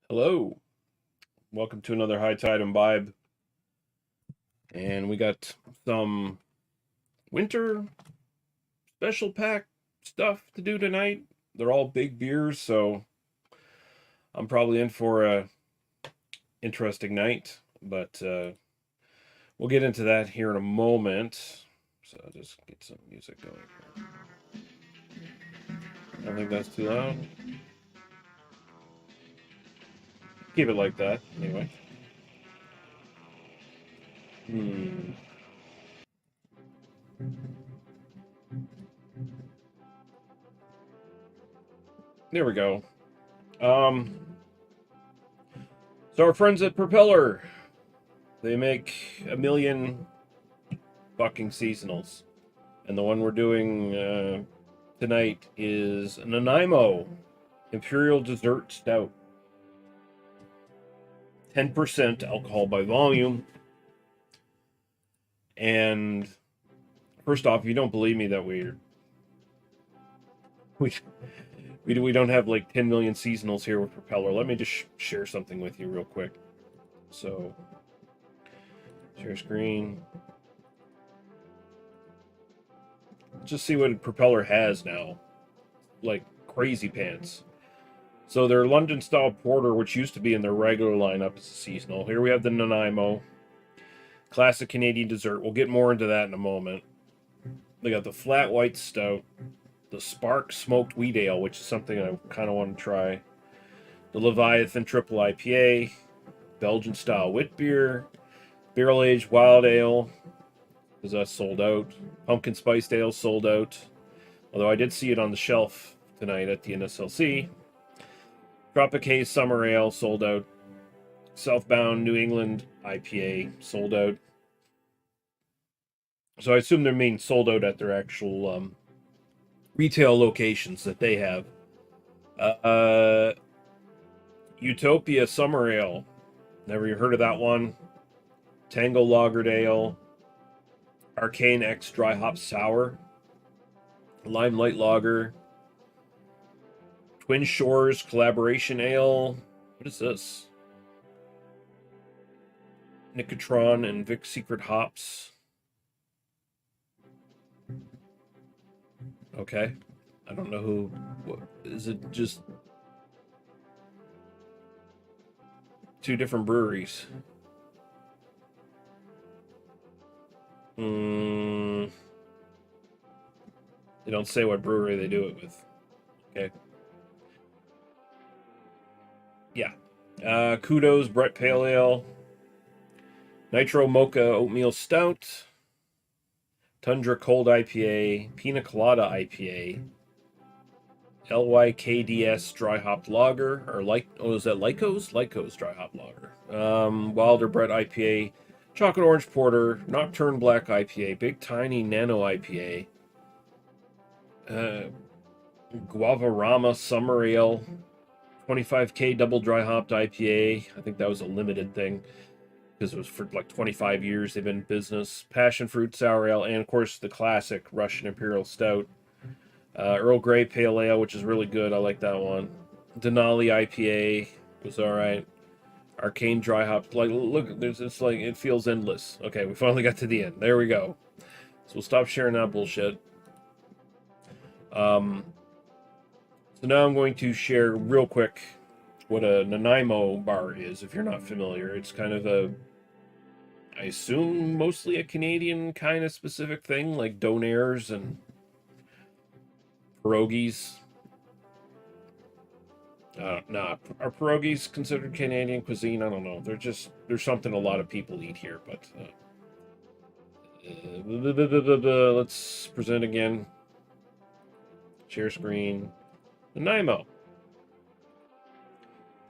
Hello, welcome to another High Tide Imbibe, and we got some winter special pack stuff to do tonight. They're all big beers, so I'm probably in for a interesting night, but we'll get into that here in a moment. So I'll just get some music going here. I don't think that's too loud. Keep it like that, anyway. Hmm. There we go. Um, so our friends at Propeller, they make a million fucking seasonals. And the one we're doing tonight is Nanaimo Imperial Dessert Stout. 10% alcohol by volume. And first off, if you don't believe me that we we don't have like 10 million seasonals here with Propeller, let me just share something with you real quick. So, share screen. Just see what Propeller has now. Like crazy pants. So their London style porter, which used to be in their regular lineup, is a seasonal. Here we have the Nanaimo, classic Canadian dessert. We'll get more into that in a moment. They got the flat white stout, the spark smoked wheat ale, which is something I kind of want to try. The Leviathan triple IPA, Belgian style wit beer, barrel aged wild ale, because that's sold out. Pumpkin spiced ale sold out. Although I did see it on the shelf tonight at the NSLC. Tropic Haze Summer Ale sold out. Southbound New England IPA sold out. So I assume they're being sold out at their actual retail locations that they have. Uh, Utopia Summer Ale. Never heard of that one. Tango Lagered Ale. Arcane X Dry Hop Sour. Limelight Lager. Twin Shores Collaboration Ale. What is this? Nicotron and Vic Secret Hops. Okay. I don't know who. What, is it just two different breweries? They don't say what brewery they do it with. Okay. Yeah. Kudos Brett Pale Ale. Nitro Mocha Oatmeal Stout. Tundra Cold IPA. Pina Colada IPA. LYKDS Dry Hopped Lager. Or like, oh, is that Lycos? Lycos Dry Hop Lager. Wilder Brett IPA. Chocolate Orange Porter. Nocturne Black IPA. Big Tiny Nano IPA. Guavarama Summer Ale. 25K double dry hopped IPA. I think that was a limited thing because it was for like 25 years they've been in business. Passion fruit sour ale, and of course the classic Russian Imperial Stout. Earl Grey Pale Ale, which is really good. I like that one. Denali IPA was all right. Arcane dry hop. Like, look, there's it's like it feels endless. Okay, we finally got to the end. There we go. So we'll stop sharing that bullshit. So now I'm going to share real quick what a Nanaimo bar is, if you're not familiar. It's kind of a, I assume, mostly a Canadian kind of specific thing, like donairs and pierogies. Nah, are pierogies considered Canadian cuisine? I don't know. There's something a lot of people eat here, but let's present again. Share screen. Nanaimo.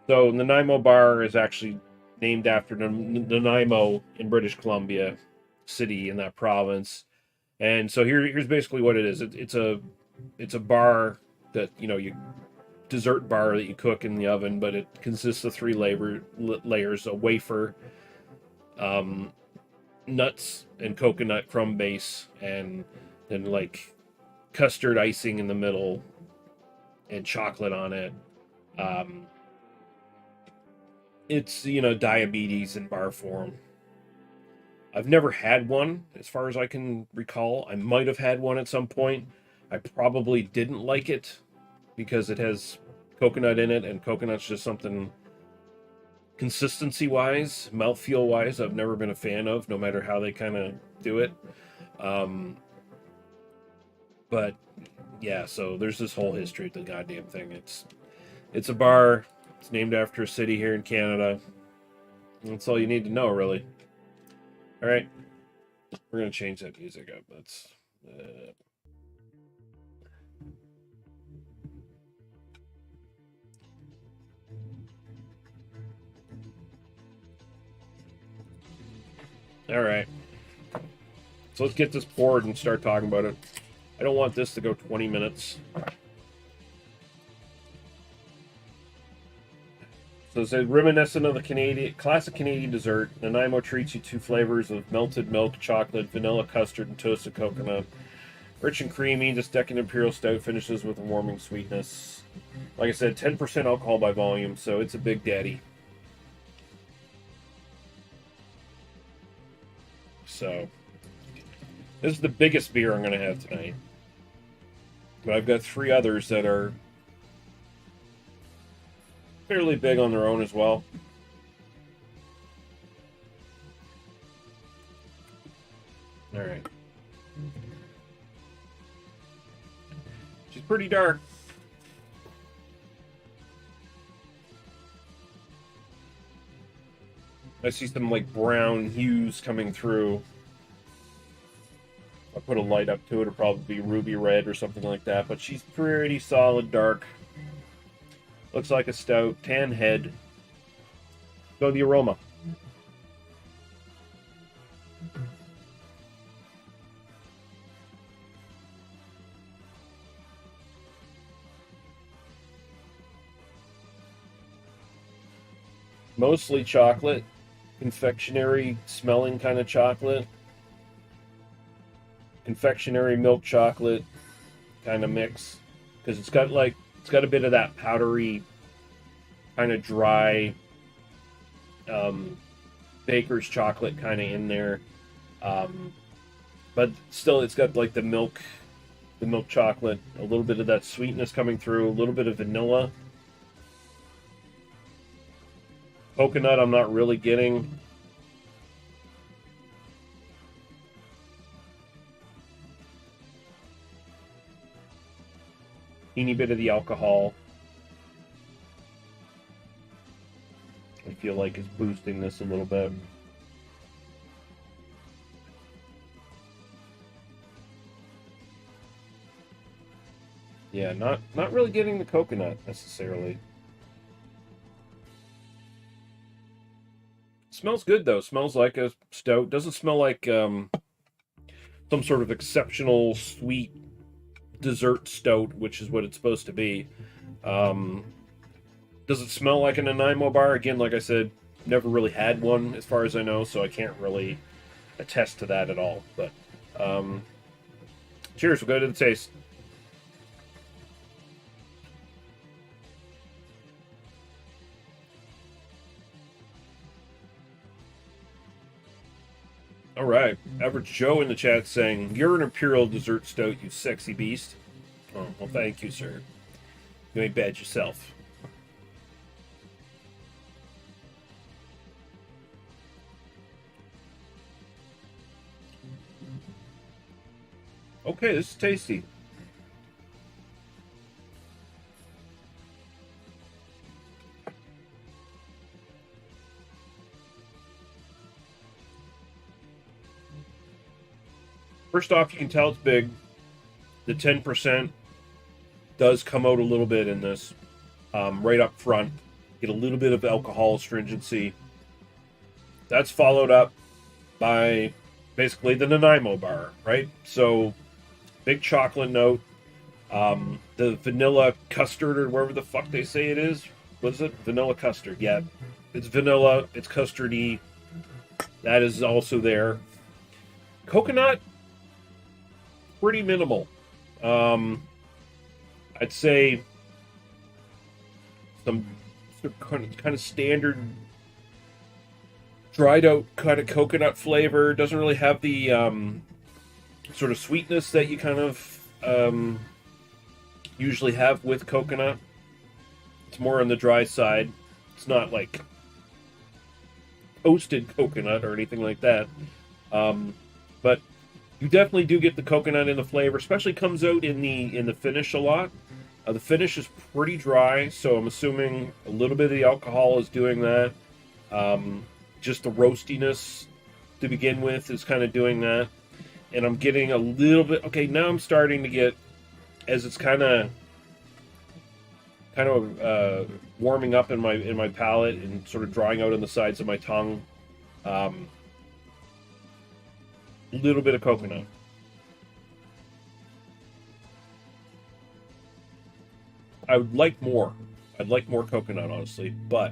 So Nanaimo Bar is actually named after Nanaimo in British Columbia city in that province. And so here's basically what it is. It's a bar that you dessert bar that you cook in the oven, but it consists of three layers: a wafer, um, nuts and coconut crumb base, and then like custard icing in the middle and chocolate on it. Um, It's, diabetes in bar form. I've never had one, as far as I can recall. I might have had one at some point. I probably didn't like it because it has coconut in it, and coconut's just something consistency wise, mouthfeel wise, I've never been a fan of, no matter how they kind of do it. Um, but yeah, so there's this whole history of the goddamn thing. It's a bar. It's named after a city here in Canada. That's all you need to know, really. All right, we're gonna change that music up. That's all right. So let's get this poured and start talking about it. I don't want this to go 20 minutes. So it says, reminiscent of the classic Canadian dessert, Nanaimo treats you to flavors of melted milk, chocolate, vanilla custard, and toasted coconut. Rich and creamy, this decadent Imperial Stout finishes with a warming sweetness. Like I said, 10% alcohol by volume, so it's a big daddy. So, this is the biggest beer I'm going to have tonight. But I've got 3 others that are fairly big on their own as well. All right. She's pretty dark. I see some like brown hues coming through. I'll put a light up to it. It'll probably be ruby red or something like that. But she's pretty solid dark. Looks like a stout. Tan head. Go the aroma. Mostly chocolate. Confectionery smelling kind of chocolate. Confectionery milk chocolate kind of mix. Because it's got a bit of that powdery, kind of dry baker's chocolate kind of in there. But still, it's got like the milk chocolate, a little bit of that sweetness coming through, a little bit of vanilla. Coconut, I'm not really getting. Teeny bit of the alcohol. I feel like it's boosting this a little bit. Yeah, not really getting the coconut necessarily. Smells good though. Smells like a stout. Doesn't smell like some sort of exceptional sweet dessert stout, which is what it's supposed to be. Does it smell like a Nanaimo bar? Again, like I said, never really had one as far as I know, so I can't really attest to that at all. But cheers. We'll go to the taste. All right. Average Joe in the chat saying, "You're an Imperial dessert stout, you sexy beast." Oh, well, thank you, sir. You ain't bad yourself. Okay, this is tasty. First off, you can tell it's big. The 10% does come out a little bit in this, right up front. Get a little bit of alcohol astringency. That's followed up by basically the Nanaimo bar, right? So, big chocolate note. The vanilla custard, or wherever the fuck they say it is. What is it? Vanilla custard. Yeah. It's vanilla. It's custardy. That is also there. Coconut, pretty minimal. I'd say some kind of standard dried out kind of coconut flavor. Doesn't really have the sort of sweetness that you kind of usually have with coconut. It's more on the dry side. It's not like toasted coconut or anything like that. But you definitely do get the coconut in the flavor, especially comes out in the finish a lot. The finish is pretty dry, so I'm assuming a little bit of the alcohol is doing that. Just the roastiness to begin with is kind of doing that. And I'm getting a little bit... Okay, now I'm starting to get, as it's kind of warming up in my palate and sort of drying out on the sides of my tongue. A little bit of coconut. I would like more. I'd like more coconut, honestly, but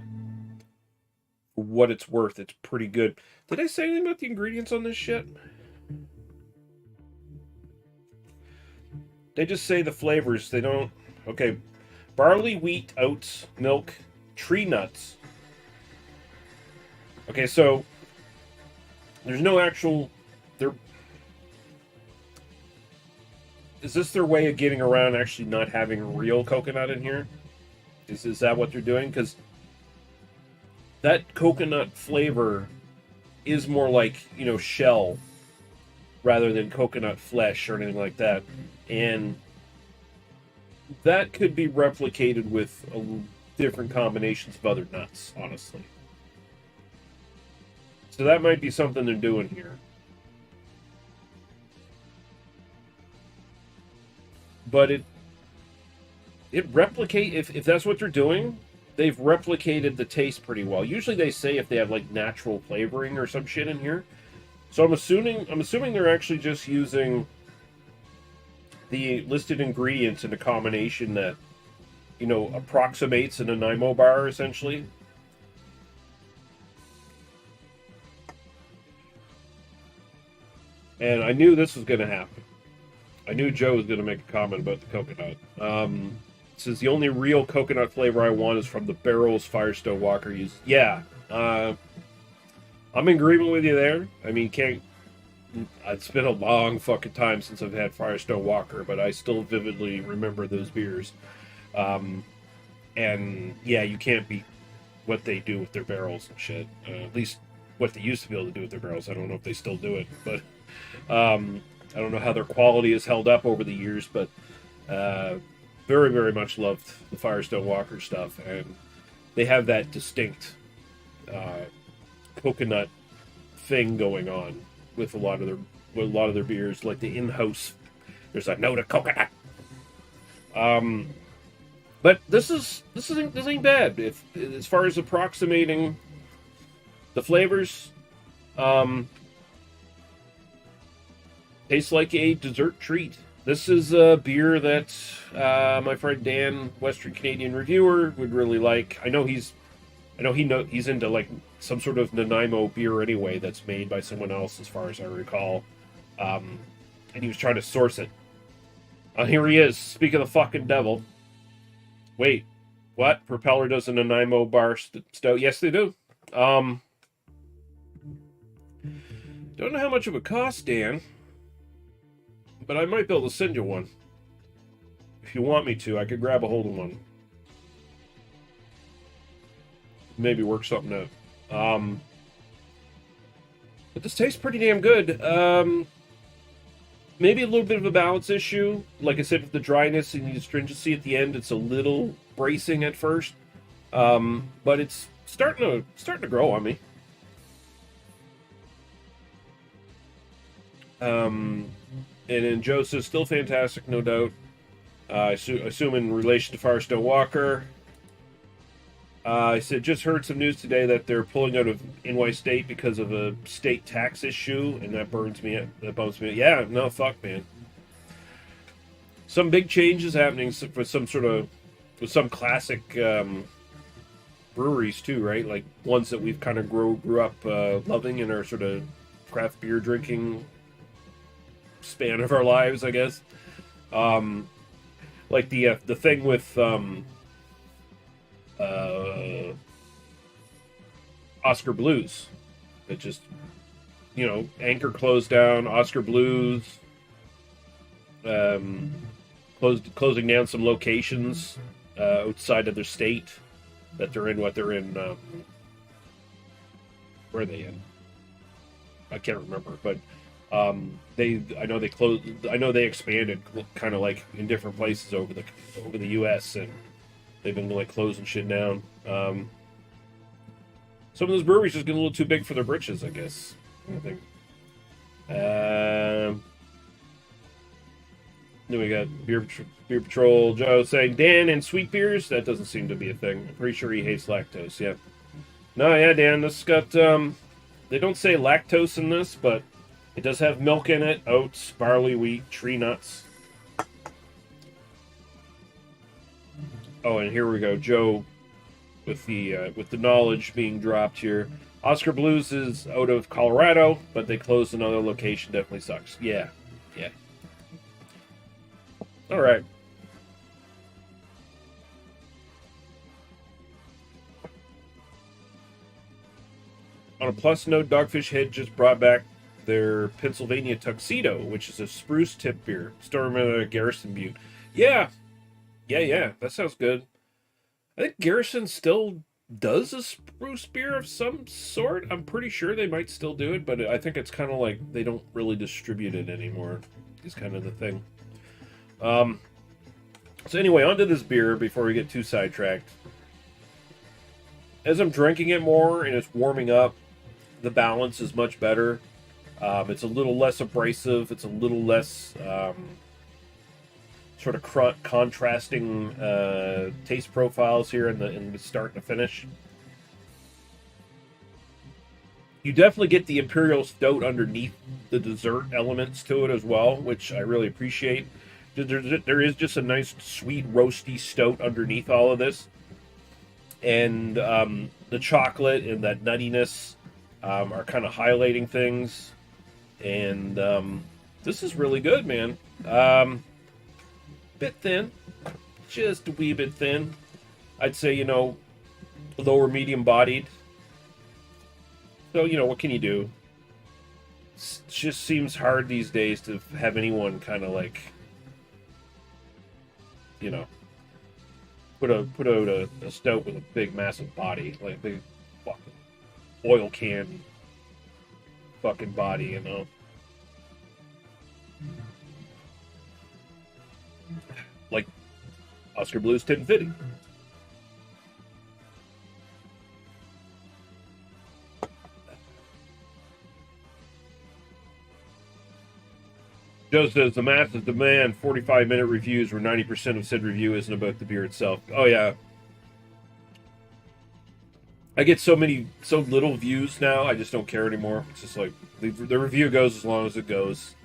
for what it's worth, it's pretty good. Did I say anything about the ingredients on this shit? They just say the flavors. They don't... Okay. Barley, wheat, oats, milk, tree nuts. Okay, so there's no actual... Is this their way of getting around actually not having real coconut in here? Is that what they're doing? Because that coconut flavor is more like, you know, shell rather than coconut flesh or anything like that. And that could be replicated with different combinations of other nuts, honestly. So that might be something they're doing here. But it replicate if that's what they're doing, they've replicated the taste pretty well. Usually they say if they have like natural flavoring or some shit in here. So I'm assuming they're actually just using the listed ingredients in a combination that, you know, approximates a Nanaimo bar essentially. And I knew this was going to happen. I knew Joe was going to make a comment about the coconut. It says the only real coconut flavor I want is from the barrels Firestone Walker used. Yeah, I'm in agreement with you there. I mean, it's been a long fucking time since I've had Firestone Walker, but I still vividly remember those beers. And yeah, you can't beat what they do with their barrels and shit. At least what they used to be able to do with their barrels. I don't know if they still do it, but I don't know how their quality has held up over the years, but very, very much loved the Firestone Walker stuff, and they have that distinct coconut thing going on with a lot of their beers, like the in-house. There's a note of coconut. But this ain't bad as far as approximating the flavors. Tastes like a dessert treat. This is a beer that my friend Dan, Western Canadian reviewer, would really like. I know he's into like some sort of Nanaimo beer anyway that's made by someone else, as far as I recall. And he was trying to source it. Here he is. Speak of the fucking devil. Wait, what? Propeller does a Nanaimo bar stout? Yes, they do. Don't know how much it would cost, Dan. But I might be able to send you one. If you want me to, I could grab a hold of one. Maybe work something out. But this tastes pretty damn good. Maybe a little bit of a balance issue. Like I said, with the dryness and the astringency at the end, it's a little bracing at first. But it's starting to grow on me. And then Joe says, still fantastic, no doubt. I assume in relation to Firestone Walker. I said, just heard some news today that they're pulling out of NY State because of a state tax issue, and that bums me out. Yeah, no, fuck, man. Some big changes happening for with some classic breweries too, right? Like ones that we've kind of grew up loving in our sort of craft beer drinking span of our lives, I guess. Like the thing with Oscar Blues. It just, you know, Anchor closed down, Oscar Blues, closing down some locations outside of their state that they're in. What they're in, where are they in? I can't remember, but I know they closed. I know they expanded kind of like in different places over the U.S. and they've been like closing shit down. Some of those breweries just get a little too big for their britches, I guess. I think. Then we got Beer Patrol Joe saying Dan and sweet beers. That doesn't seem to be a thing. I'm pretty sure he hates lactose. Yeah. No, yeah, Dan. This got they don't say lactose in this, but it does have milk in it, oats, barley, wheat, tree nuts. Oh, and here we go, Joe, with the knowledge being dropped here. Oscar Blues is out of Colorado, but they closed another location. Definitely sucks. Yeah, yeah. All right. On a plus note, Dogfish Head just brought back their Pennsylvania Tuxedo, which is a spruce tip beer. Storm at Garrison Butte. Yeah. Yeah. That sounds good. I think Garrison still does a spruce beer of some sort. I'm pretty sure they might still do it, but I think it's kind of like they don't really distribute it anymore. Is kind of the thing. So anyway, on to this beer before we get too sidetracked. As I'm drinking it more and it's warming up, the balance is much better. It's a little less abrasive. It's a little less sort of contrasting taste profiles here in the start and the finish. You definitely get the Imperial Stout underneath the dessert elements to it as well, which I really appreciate. There is just a nice, sweet, roasty stout underneath all of this. And the chocolate and that nuttiness are kind of highlighting things. And this is really good, man. Bit thin. Just a wee bit thin. I'd say, lower medium bodied. So, what can you do? It just seems hard these days to have anyone kind of like, put out a stout with a big, massive body, like a big fucking oil can fucking body, Like Oscar Blues 1050. Joe says the massive demand 45-minute reviews where 90% of said review isn't about the beer itself. Oh yeah. I get so little views now, I just don't care anymore. It's just like the review goes as long as it goes.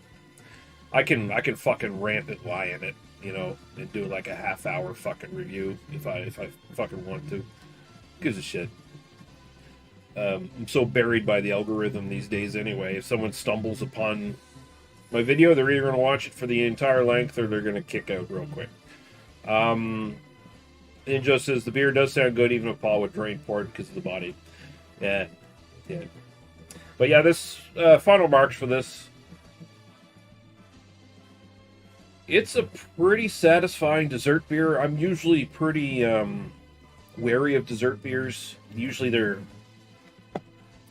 I can fucking rant and lie in it, and do like a half-hour fucking review if I fucking want to. Who gives a shit? I'm so buried by the algorithm these days anyway. If someone stumbles upon my video, they're either going to watch it for the entire length or they're going to kick out real quick. And Joe says the beer does sound good even if Paul would drain pour it because of the body. Yeah. But yeah, this final marks for this. It's a pretty satisfying dessert beer. I'm usually pretty wary of dessert beers. Usually they're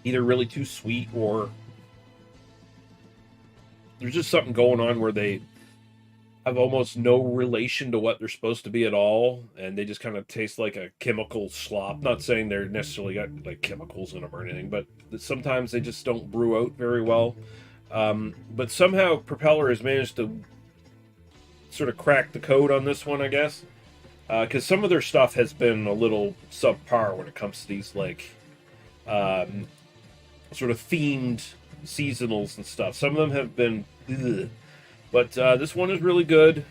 either really too sweet or there's just something going on where they have almost no relation to what they're supposed to be at all, and they just kind of taste like a chemical slop. Not saying they're necessarily got like chemicals in them or anything, but sometimes they just don't brew out very well. But somehow Propeller has managed to sort of crack the code on this one, I guess, because some of their stuff has been a little subpar when it comes to these like sort of themed seasonals and stuff. Some of them have been ugh. But this one is really good.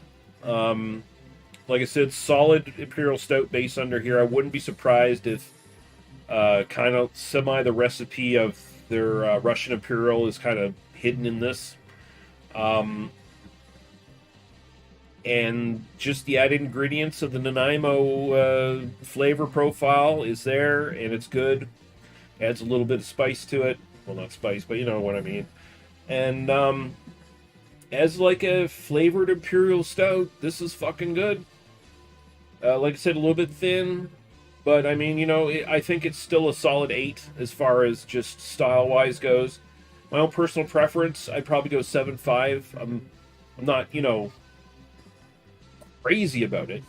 Like I said, solid Imperial Stout base under here. I wouldn't be surprised if kind of the recipe of their Russian Imperial is kind of hidden in this. And just the added ingredients of the Nanaimo flavor profile is there, and it's good. Adds a little bit of spice to it. well, not spice, but you know what I mean. And as like a flavored Imperial Stout, this is fucking good. Like I said, a little bit thin, but I mean, you know, I think it's still a solid 8 as far as just style-wise goes. My own personal preference, I'd probably go 7.5. I'm not, you know, crazy about it.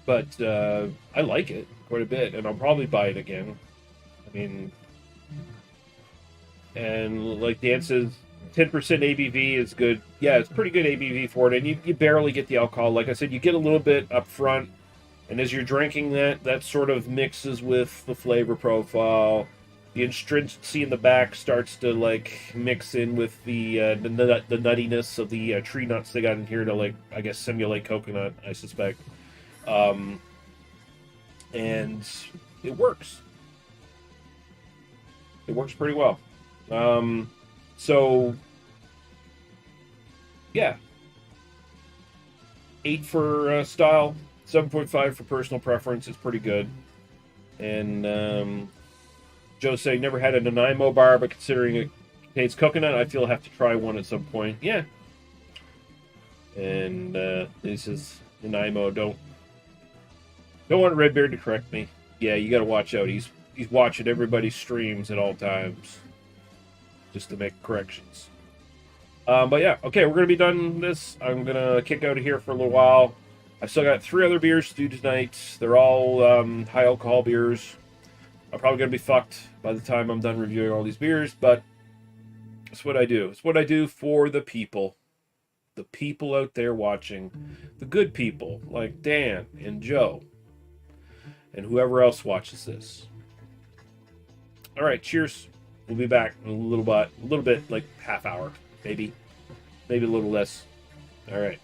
But I like it quite a bit, and I'll probably buy it again. I mean, and like Dan says, 10% ABV is good. Yeah, it's pretty good ABV for it, and you barely get the alcohol. Like I said, you get a little bit up front, and as you're drinking that sort of mixes with the flavor profile. The astringency in the back starts to like mix in with the nuttiness of the tree nuts they got in here to, like, I guess, simulate coconut, I suspect. And it works. It works pretty well. So yeah, 8 for style, 7.5 for personal preference. It's pretty good. And Joe saying never had a Nanaimo bar, but considering it contains coconut, I feel I have to try one at some point. Yeah. And this is Nanaimo. Don't want Redbeard to correct me. Yeah, you got to watch out. He's watching everybody's streams at all times, just to make corrections. But yeah, okay, we're gonna be done this. I'm gonna kick out of here for a little while. I've still got 3 other beers to do tonight. They're all high alcohol beers. I'm probably gonna be fucked by the time I'm done reviewing all these beers, but it's what I do. It's what I do for the people. The people out there watching. The good people, like Dan and Joe. And whoever else watches this. Alright, cheers. We'll be back in a little bit, like half hour, maybe a little less. Alright.